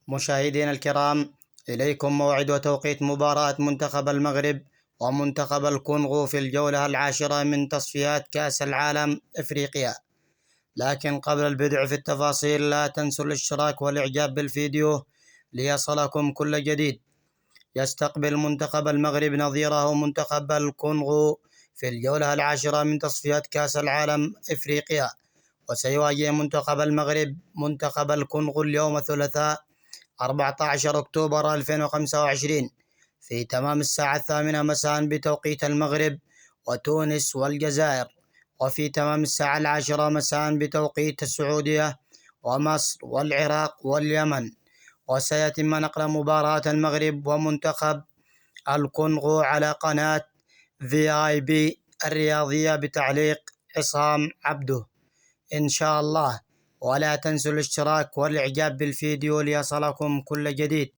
مشاهدينا الكرام، إليكم موعد وتوقيت مباراة منتخب المغرب ومنتخب الكونغو في الجولة العاشرة من تصفيات كأس العالم إفريقيا. لكن قبل البدء في التفاصيل لا تنسوا الاشتراك والإعجاب بالفيديو ليصلكم كل جديد. يستقبل منتخب المغرب نظيره منتخب الكونغو في الجولة العاشرة من تصفيات كأس العالم إفريقيا، وسيواجه منتخب المغرب منتخب الكونغو اليوم الثلاثاء 14 أكتوبر 2025 في تمام الساعة 8 مساء بتوقيت المغرب وتونس والجزائر، وفي تمام الساعة 10 مساء بتوقيت السعودية ومصر والعراق واليمن. وسيتم نقل مباراة المغرب ومنتخب الكونغو على قناة VIP الرياضية بتعليق عصام عبده إن شاء الله. ولا تنسوا الاشتراك والإعجاب بالفيديو ليصلكم كل جديد.